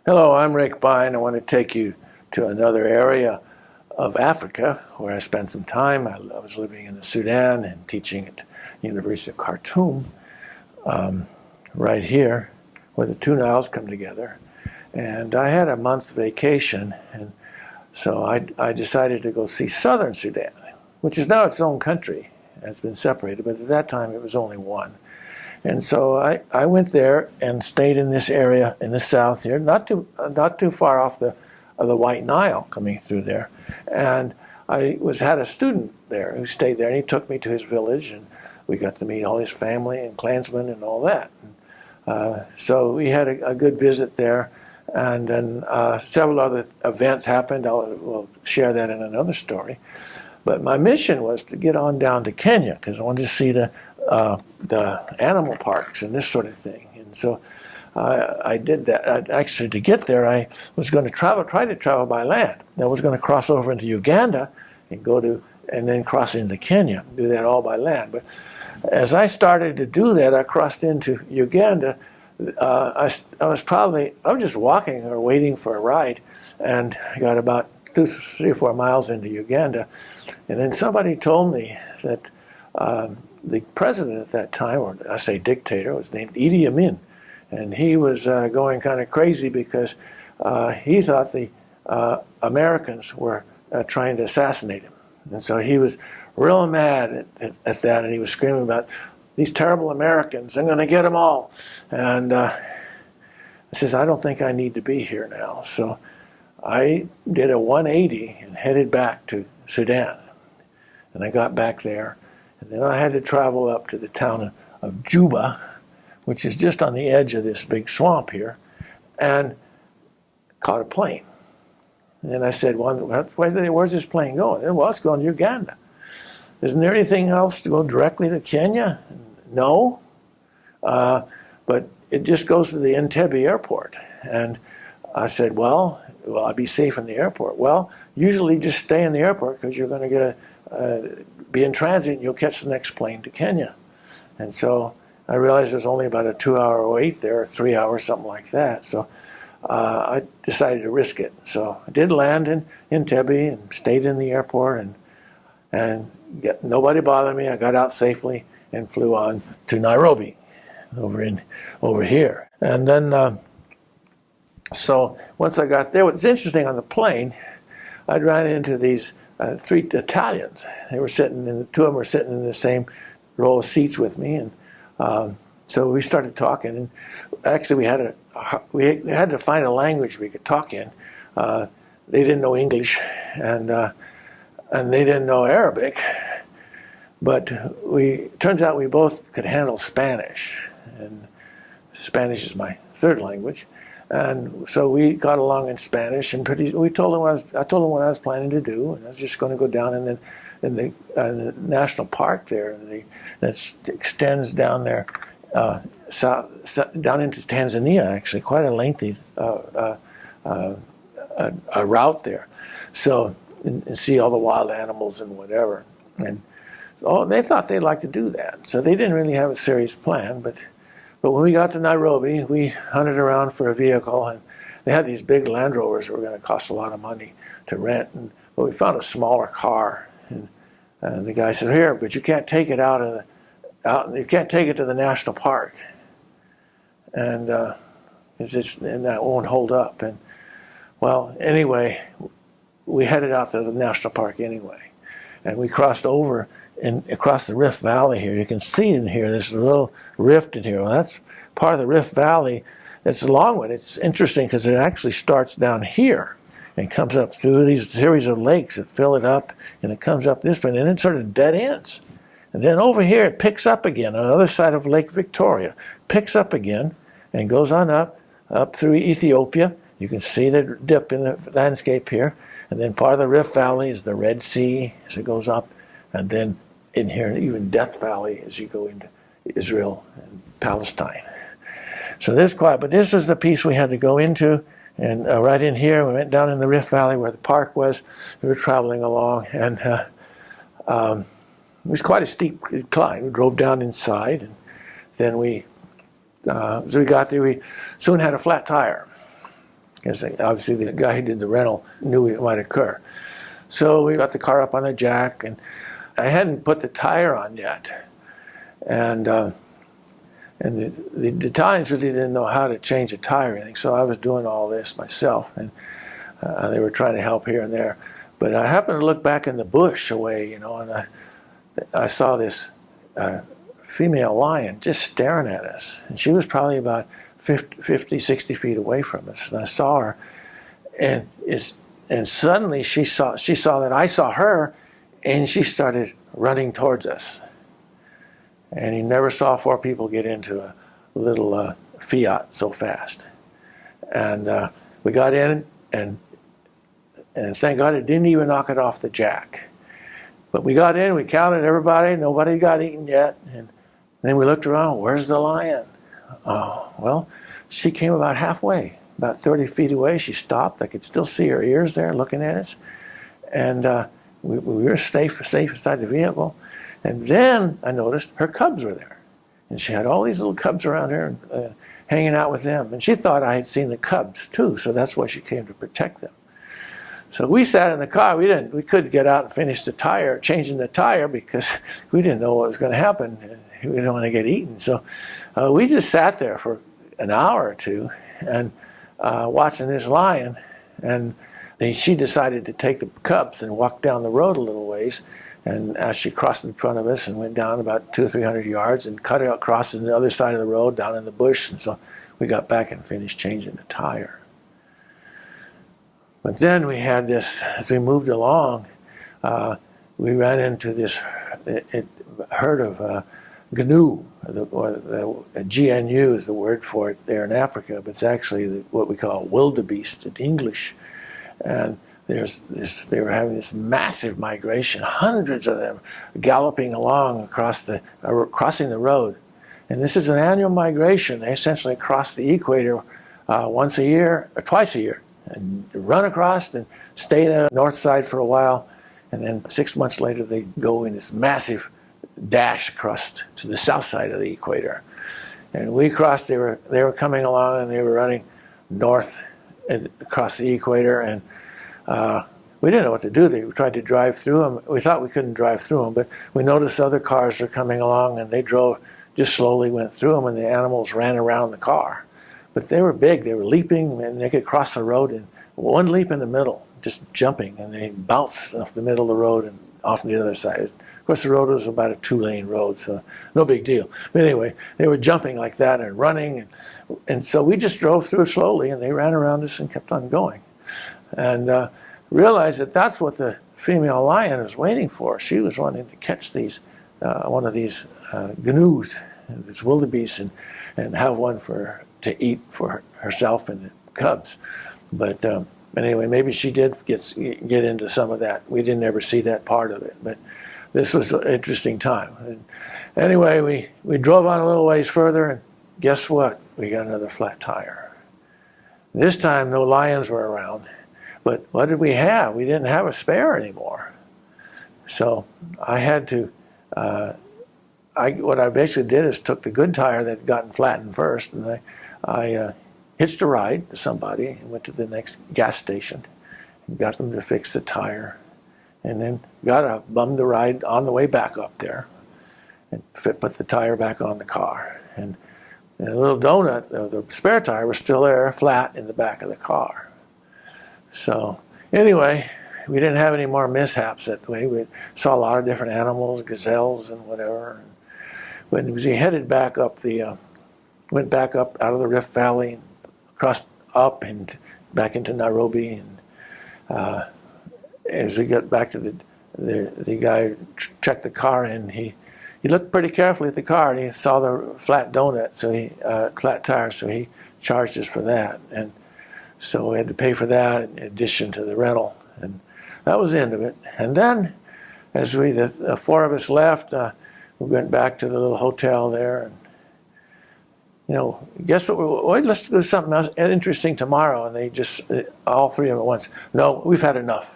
Hello, I'm Rick Bine. I want to take you to another area of Africa where I spent some time. I was living in the Sudan and teaching at the University of Khartoum, right here where the two Niles come together. And I had a month vacation, and so I decided to go see southern Sudan, which is now its own country. It's been separated, but at that time it was only one. And so I went there and stayed in this area in the south here, not too far off the White Nile coming through there. And I had a student there who stayed there, and he took me to his village, and we got to meet all his family and clansmen and all that. So we had a good visit there, and then several other events happened. We'll share that in another story. But my mission was to get on down to Kenya because I wanted to see the animal parks and this sort of thing. And so I did that. Actually, to get there, I was going to try to travel by land. I was going to cross over into Uganda and then cross into Kenya, do that all by land. But as I started to do that, I crossed into Uganda. I was just walking or waiting for a ride, and I got about 3 or 4 miles into Uganda, and then somebody told me that the president at that time, or I say dictator, was named Idi Amin, and he was going kind of crazy because he thought the Americans were trying to assassinate him, and so he was real mad at that, and he was screaming about these terrible Americans. I'm going to get them all, and I says, I don't think I need to be here now, so I did a 180 and headed back to Sudan. And I got back there, and then I had to travel up to the town of Juba, which is just on the edge of this big swamp here, and caught a plane. And then I said, well, where's this plane going? And, well, it's going to Uganda. Isn't there anything else to go directly to Kenya? No. But it just goes to the Entebbe airport. And I said, well, will I be safe in the airport? Well, usually just stay in the airport because you're going to be in transit and you'll catch the next plane to Kenya. And so I realized there's only about a 2-hour wait there, or 3 hours, something like that. So I decided to risk it. So I did land in Entebbe and stayed in the airport, and nobody bothered me. I got out safely and flew on to Nairobi over here. And then so once I got there, what's interesting on the plane, I ran into these 3 Italians. They were two of them were sitting in the same row of seats with me, and so we started talking. And actually, we had to find a language we could talk in. They didn't know English, and they didn't know Arabic, but turns out we both could handle Spanish, and Spanish is my third language. And so we got along in Spanish, and I told him what I was planning to do, and I was just going to go down in the national park there, that extends down there, down into Tanzania. Actually, quite a lengthy a route there. So and see all the wild animals and whatever. And so they thought they'd like to do that. So they didn't really have a serious plan, but when we got to Nairobi, we hunted around for a vehicle, and they had these big Land Rovers that were going to cost a lot of money to rent. But we found a smaller car, and the guy said, "Here, but you can't take it you can't take it to the national park, and that won't hold up." And well, anyway, we headed out to the national park anyway, and we crossed over across the Rift Valley here. You can see in here, there's a little rift in here. Well, that's part of the Rift Valley. It's a long one. It's interesting because it actually starts down here and comes up through these series of lakes that fill it up, and it comes up this way, and then it sort of dead ends. And then over here, it picks up again on the other side of Lake Victoria, picks up again, and goes on up through Ethiopia. You can see the dip in the landscape here. And then part of the Rift Valley is the Red Sea as it goes up, and then in here, even Death Valley as you go into Israel and Palestine. So there's but this was the piece we had to go into, and right in here, we went down in the Rift Valley where the park was. We were traveling along, and it was quite a steep climb. We drove down inside, and then as we got there, we soon had a flat tire. because obviously the guy who did the rental knew it might occur. So we got the car up on the jack, and I hadn't put the tire on yet. And the Italians really didn't know how to change a tire or anything, so I was doing all this myself, and they were trying to help here and there. But I happened to look back in the bush away, and I saw this female lion just staring at us. And she was probably about 50, 60 feet away from us. And I saw her, and suddenly she saw that I saw her, and she started running towards us. And you never saw four people get into a little Fiat so fast. And we got in, and thank God it didn't even knock it off the jack. But we got in, we counted everybody, nobody got eaten yet. And then we looked around, where's the lion? Oh, well, she came about halfway, about 30 feet away. She stopped. I could still see her ears there looking at us. And we were safe inside the vehicle. And then I noticed her cubs were there. And she had all these little cubs around her and hanging out with them. And she thought I had seen the cubs too, so that's why she came to protect them. So we sat in the car. We couldn't get out and finish changing the tire, because we didn't know what was going to happen. We didn't want to get eaten. So we just sat there for an hour or two and watching this lion. And she decided to take the cubs and walk down the road a little ways. And as she crossed in front of us and went down about 200 or 300 yards and cut across to the other side of the road down in the bush. And so we got back and finished changing the tire. But then we had this, as we moved along, we ran into this herd of gnu, or GNU is the word for it there in Africa, but it's actually what we call wildebeest in English. And they were having this massive migration, hundreds of them galloping along crossing the road. And this is an annual migration. They essentially cross the equator once a year, or twice a year, and run across and stay there on the north side for a while. And then 6 months later, they go in this massive dash across to the south side of the equator. And we crossed, they were coming along, and they were running north across the equator, and we didn't know what to do. They tried to drive through them. We thought we couldn't drive through them, but we noticed other cars were coming along, and they just slowly went through them, and the animals ran around the car. But they were big. They were leaping, and they could cross the road in one leap in the middle, just jumping, and they bounced off the middle of the road and off to the other side. Of course, the road was about a 2-lane road, so no big deal. But anyway, they were jumping like that and running, and so we just drove through slowly, and they ran around us and kept on going. And realized that that's what the female lion was waiting for. She was wanting to catch one of these gnus, these wildebeest, and have one to eat for herself and the cubs. But anyway, maybe she did get into some of that. We didn't ever see that part of it, but this was an interesting time. And anyway, we drove on a little ways further, and guess what? We got another flat tire. This time, no lions were around. But what did we have? We didn't have a spare anymore. So I had to, what I basically did is took the good tire that had gotten flattened first, and I hitched a ride to somebody and went to the next gas station and got them to fix the tire, and then bummed a ride on the way back up there and put the tire back on the car. And a little donut, the spare tire was still there, flat in the back of the car. So anyway, we didn't have any more mishaps that way. We saw a lot of different animals, gazelles and whatever. When we headed back up went back up out of the Rift Valley, crossed up and back into Nairobi. And as we got back to the guy checked the car in, he looked pretty carefully at the car, and he saw the flat donut, flat tire, so he charged us for that. And so we had to pay for that in addition to the rental, and that was the end of it. And then, as the four of us left, we went back to the little hotel there, and guess what? Let's do something else interesting tomorrow. And they just all three of them at once. No, we've had enough.